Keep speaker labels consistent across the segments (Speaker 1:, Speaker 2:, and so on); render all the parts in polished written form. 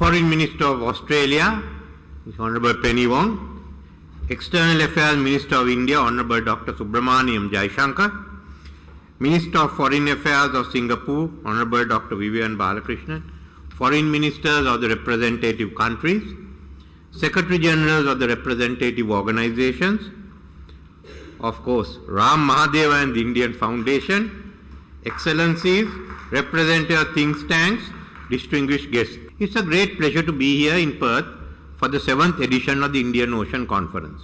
Speaker 1: Foreign Minister of Australia, Honourable Penny Wong, External Affairs Minister of India, Honourable Dr. Subramaniam Jaishankar, Minister of Foreign Affairs of Singapore, Honourable Dr. Vivian Balakrishnan, Foreign Ministers of the representative countries, Secretary Generals of the representative organizations, of course, Ram Mahadeva and the Indian Foundation, Excellencies, representative think tanks, distinguished guests. It's a great pleasure to be here in Perth for the 7th edition of the Indian Ocean Conference.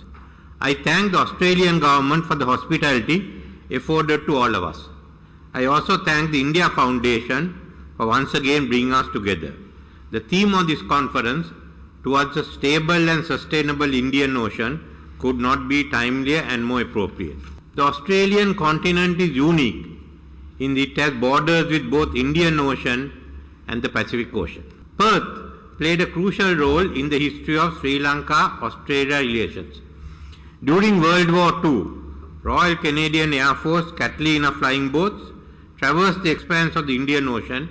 Speaker 1: I thank the Australian government for the hospitality afforded to all of us. I also thank the India Foundation for once again bringing us together. The theme of this conference, towards a stable and sustainable Indian Ocean, could not be timelier and more appropriate. The Australian continent is unique in that it has borders with both Indian Ocean and the Pacific Ocean. Perth played a crucial role in the history of Sri Lanka-Australia relations. During World War II, Royal Canadian Air Force Catalina flying boats traversed the expanse of the Indian Ocean,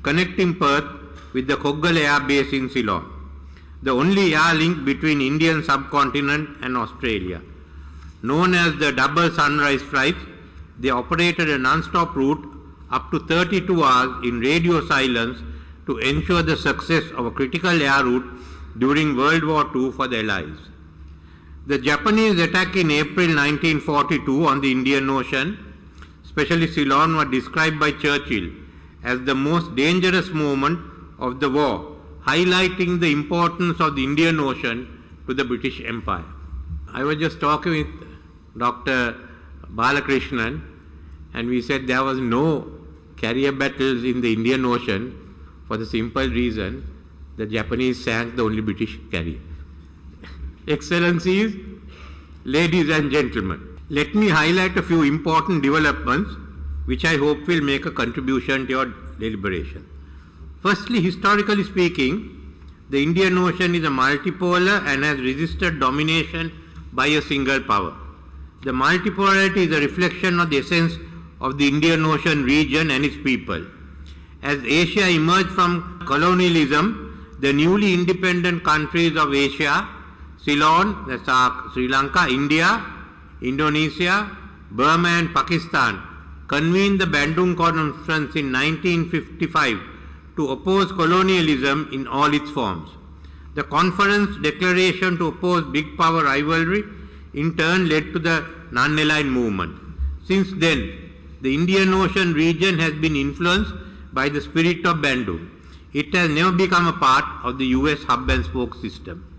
Speaker 1: connecting Perth with the Koggala Air Base in Ceylon, the only air link between Indian subcontinent and Australia. Known as the double sunrise flights, they operated a non-stop route up to 32 hours in radio silence to ensure the success of a critical air route during World War II for the Allies. The Japanese attack in April 1942 on the Indian Ocean, especially Ceylon, was described by Churchill as the most dangerous moment of the war, highlighting the importance of the Indian Ocean to the British Empire. I was just talking with Dr. Balakrishnan, and we said there was no carrier battles in the Indian Ocean for the simple reason the Japanese sank the only British carrier. Excellencies, ladies and gentlemen, let me highlight a few important developments which I hope will make a contribution to your deliberation. Firstly, historically speaking, the Indian Ocean is a multipolar and has resisted domination by a single power. The multipolarity is a reflection of the essence of the Indian Ocean region and its people. As Asia emerged from colonialism, the newly independent countries of Asia, Ceylon, Sri Lanka, India, Indonesia, Burma and Pakistan, convened the Bandung Conference in 1955 to oppose colonialism in all its forms. The conference declaration to oppose big power rivalry in turn led to the non-aligned movement. Since then, the Indian Ocean region has been influenced by the spirit of Bandung. It has never become a part of the US hub and spoke system.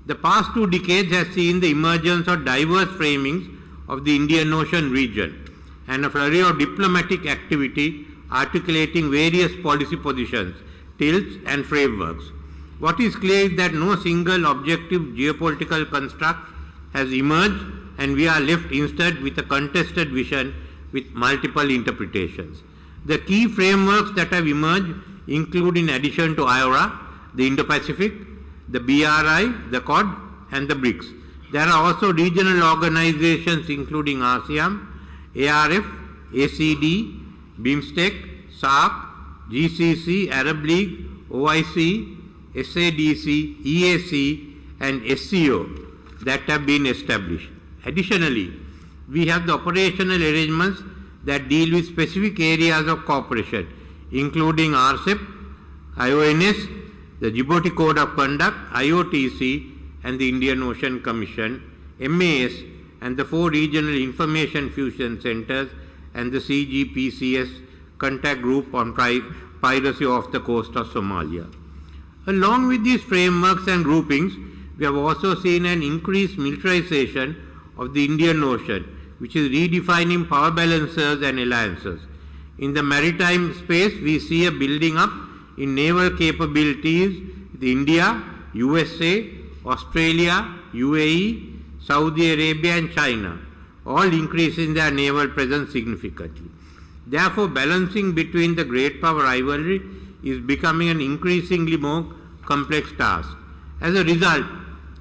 Speaker 1: The past 2 decades has seen the emergence of diverse framings of the Indian Ocean region and a flurry of diplomatic activity articulating various policy positions, tilts and frameworks. What is clear is that no single objective geopolitical construct has emerged, and we are left instead with a contested vision with multiple interpretations. The key frameworks that have emerged include, in addition to IORA, the Indo-Pacific, the BRI, the Quad and the BRICS. There are also regional organizations including ASEAN, ARF, ACD, BIMSTEC, SAARC, GCC, Arab League, OIC, SADC, EAC and SCO that have been established. Additionally, we have the operational arrangements that deal with specific areas of cooperation, including RCEP, IONS, the Djibouti Code of Conduct, IOTC, and the Indian Ocean Commission, MAS, and the 4 regional information fusion centers, and the CGPCS contact group on piracy off the coast of Somalia. Along with these frameworks and groupings, we have also seen an increased militarization of the Indian Ocean, which is redefining power balances and alliances. In the maritime space, we see a building up in naval capabilities with India, USA, Australia, UAE, Saudi Arabia and China, all increasing their naval presence significantly. Therefore, balancing between the great power rivalry is becoming an increasingly more complex task. As a result,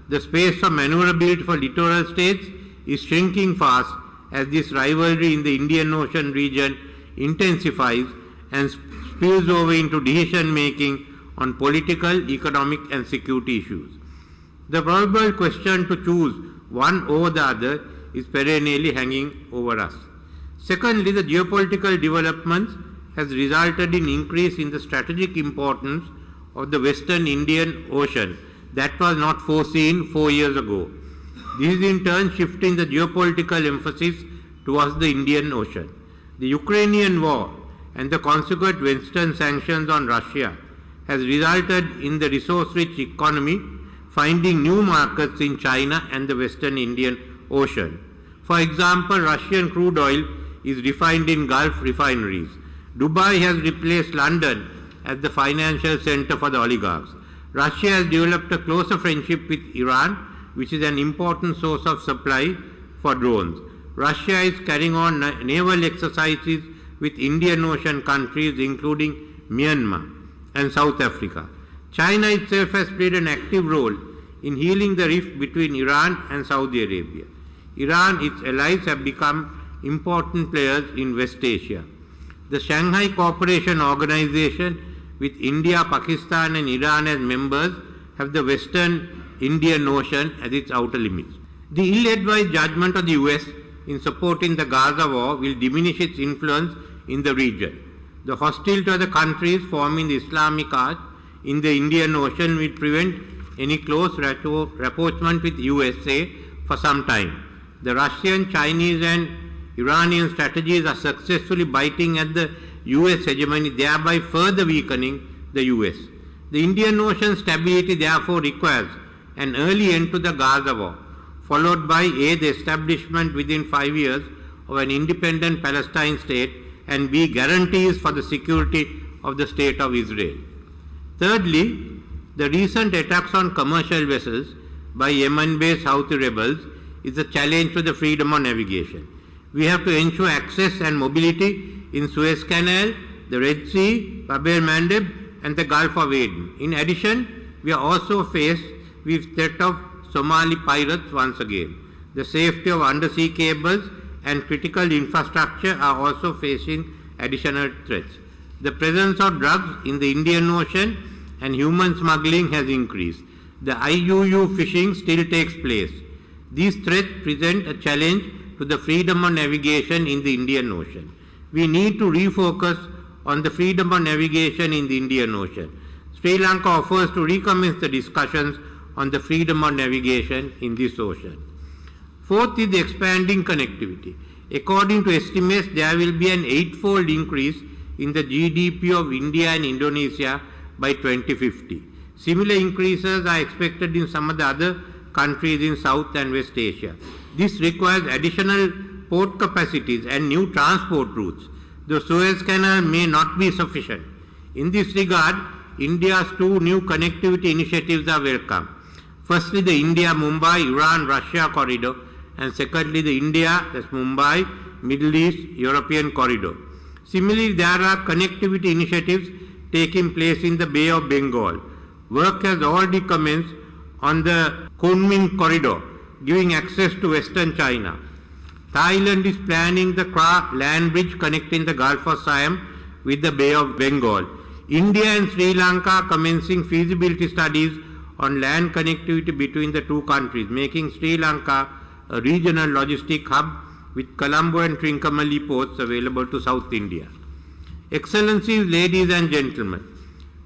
Speaker 1: the space of maneuverability for littoral states is shrinking fast as this rivalry in the Indian Ocean region intensifies and spills over into decision making on political, economic and security issues. The probable question to choose one over the other is perennially hanging over us. Secondly, the geopolitical developments has resulted in increase in the strategic importance of the Western Indian Ocean that was not foreseen 4 years ago. This is in turn shifting the geopolitical emphasis towards the Indian Ocean. The Ukrainian war and the consequent Western sanctions on Russia has resulted in the resource-rich economy finding new markets in China and the Western Indian Ocean. For example, Russian crude oil is refined in Gulf refineries. Dubai has replaced London as the financial center for the oligarchs. Russia has developed a closer friendship with Iran, which is an important source of supply for drones. Russia is carrying on naval exercises with Indian Ocean countries including Myanmar and South Africa. China itself has played an active role in healing the rift between Iran and Saudi Arabia. Iran, its allies have become important players in West Asia. The Shanghai Cooperation Organization, with India, Pakistan and Iran as members, have the Western Indian Ocean as its outer limits. The ill-advised judgment of the US in supporting the Gaza war will diminish its influence in the region. The hostility of the countries forming the Islamic Arc in the Indian Ocean will prevent any close rapprochement with USA for some time. The Russian, Chinese and Iranian strategies are successfully biting at the US hegemony, thereby further weakening the US. The Indian Ocean stability therefore requires an early end to the Gaza war, followed by A, the establishment within 5 years of an independent Palestine state, and B, guarantees for the security of the State of Israel. Thirdly, the recent attacks on commercial vessels by Yemen-based Houthi rebels is a challenge to the freedom of navigation. We have to ensure access and mobility in Suez Canal, the Red Sea, Bab el-Mandeb and the Gulf of Aden. In addition, we are also faced with threat of Somali pirates once again. The safety of undersea cables and critical infrastructure are also facing additional threats. The presence of drugs in the Indian Ocean and human smuggling has increased. The IUU fishing still takes place. These threats present a challenge to the freedom of navigation in the Indian Ocean. We need to refocus on the freedom of navigation in the Indian Ocean. Sri Lanka offers to recommence the discussions on the freedom of navigation in this ocean. Fourth is the expanding connectivity. According to estimates, there will be an 8-fold increase in the GDP of India and Indonesia by 2050. Similar increases are expected in some of the other countries in South and West Asia. This requires additional port capacities and new transport routes. The Suez Canal may not be sufficient. In this regard, India's 2 new connectivity initiatives are welcome. Firstly, the India-Mumbai, Iran-Russia corridor, and secondly, the India, that's Mumbai, Middle East, European corridor. Similarly, there are connectivity initiatives taking place in the Bay of Bengal. Work has already commenced on the Kunming corridor, giving access to Western China. Thailand is planning the Kra land bridge connecting the Gulf of Siam with the Bay of Bengal. India and Sri Lanka are commencing feasibility studies on land connectivity between the 2 countries, making Sri Lanka a regional logistic hub with Colombo and Trincomalee ports available to South India. Excellencies, ladies and gentlemen,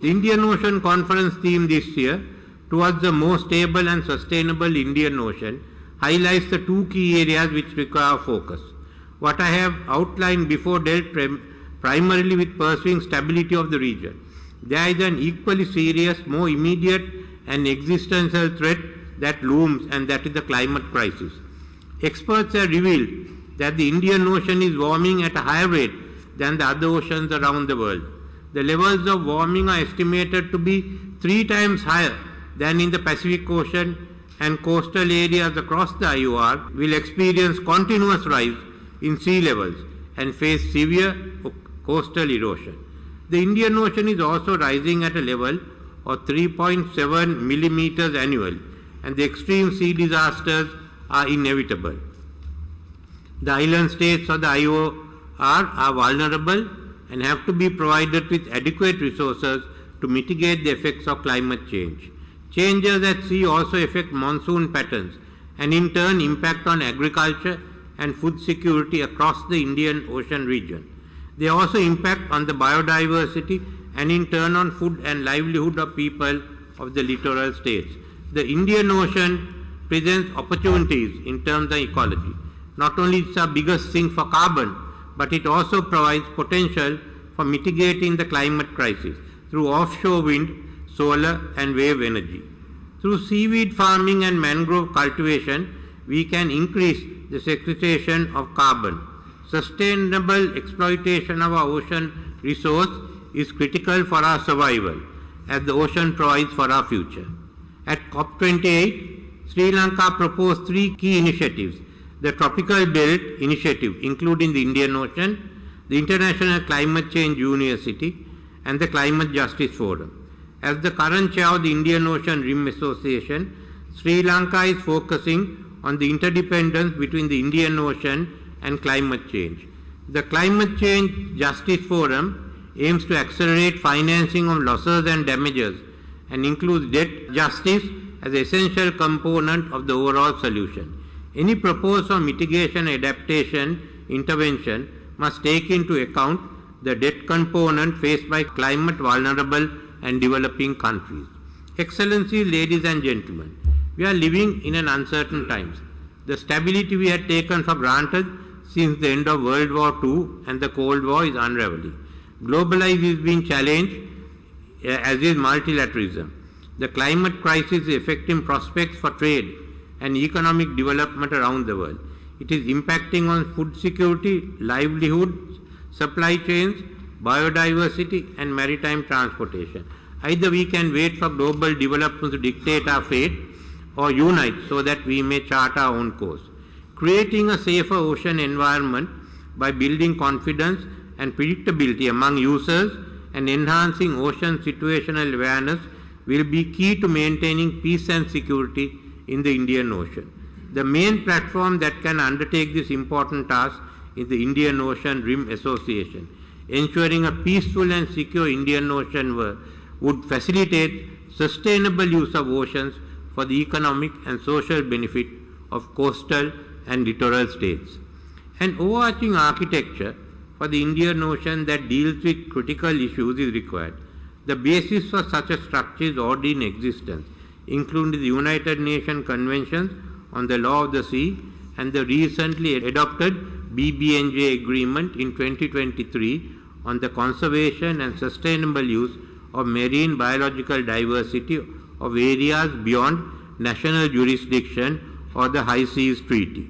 Speaker 1: the Indian Ocean Conference theme this year, towards a more stable and sustainable Indian Ocean, highlights the 2 key areas which require focus. What I have outlined before dealt primarily with pursuing stability of the region. There is an equally serious, more immediate and existential threat that looms, and that is the climate crisis. Experts have revealed that the Indian Ocean is warming at a higher rate than the other oceans around the world. The levels of warming are estimated to be 3 times higher than in the Pacific Ocean, and coastal areas across the IOR will experience continuous rise in sea levels and face severe coastal erosion. The Indian Ocean is also rising at a level of 3.7 millimeters annually, and the extreme sea disasters are inevitable. The island states of the IOR are vulnerable and have to be provided with adequate resources to mitigate the effects of climate change. Changes at sea also affect monsoon patterns and in turn impact on agriculture and food security across the Indian Ocean region. They also impact on the biodiversity and in turn on food and livelihood of people of the littoral states. The Indian Ocean presents opportunities in terms of ecology. Not only is it our biggest sink for carbon, but it also provides potential for mitigating the climate crisis through offshore wind, solar and wave energy. Through seaweed farming and mangrove cultivation, we can increase the sequestration of carbon. Sustainable exploitation of our ocean resource is critical for our survival, as the ocean provides for our future. At COP28, Sri Lanka proposed 3 key initiatives: the Tropical Belt Initiative, including the Indian Ocean, the International Climate Change University, and the Climate Justice Forum. As the current chair of the Indian Ocean Rim Association, Sri Lanka is focusing on the interdependence between the Indian Ocean and climate change. The Climate Change Justice Forum aims to accelerate financing of losses and damages and includes debt justice as an essential component of the overall solution. Any proposal of mitigation and adaptation intervention must take into account the debt component faced by climate vulnerable and developing countries. Excellencies, ladies and gentlemen, we are living in an uncertain times. The stability we had taken for granted since the end of World War II and the Cold War is unraveling. Globalization is being challenged, as is multilateralism. The climate crisis is affecting prospects for trade and economic development around the world. It is impacting on food security, livelihoods, supply chains, biodiversity and maritime transportation. Either we can wait for global development to dictate our fate or unite so that we may chart our own course. Creating a safer ocean environment by building confidence and predictability among users and enhancing ocean situational awareness will be key to maintaining peace and security in the Indian Ocean. The main platform that can undertake this important task is the Indian Ocean Rim Association. Ensuring a peaceful and secure Indian Ocean would facilitate sustainable use of oceans for the economic and social benefit of coastal and littoral states. An overarching architecture for the Indian Ocean that deals with critical issues is required. The basis for such a structure is already in existence, including the United Nations Conventions on the Law of the Sea and the recently adopted BBNJ Agreement in 2023 on the conservation and sustainable use of marine biological diversity of areas beyond national jurisdiction or the High Seas Treaty.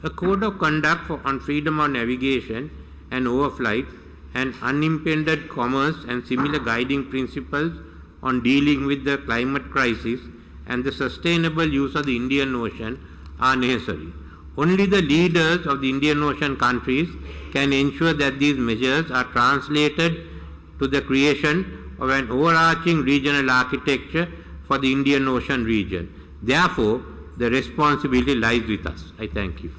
Speaker 1: A code of conduct on freedom of navigation and overflight and unimpeded commerce and similar guiding principles on dealing with the climate crisis and the sustainable use of the Indian Ocean are necessary. Only the leaders of the Indian Ocean countries can ensure that these measures are translated to the creation of an overarching regional architecture for the Indian Ocean region. Therefore, the responsibility lies with us. I thank you.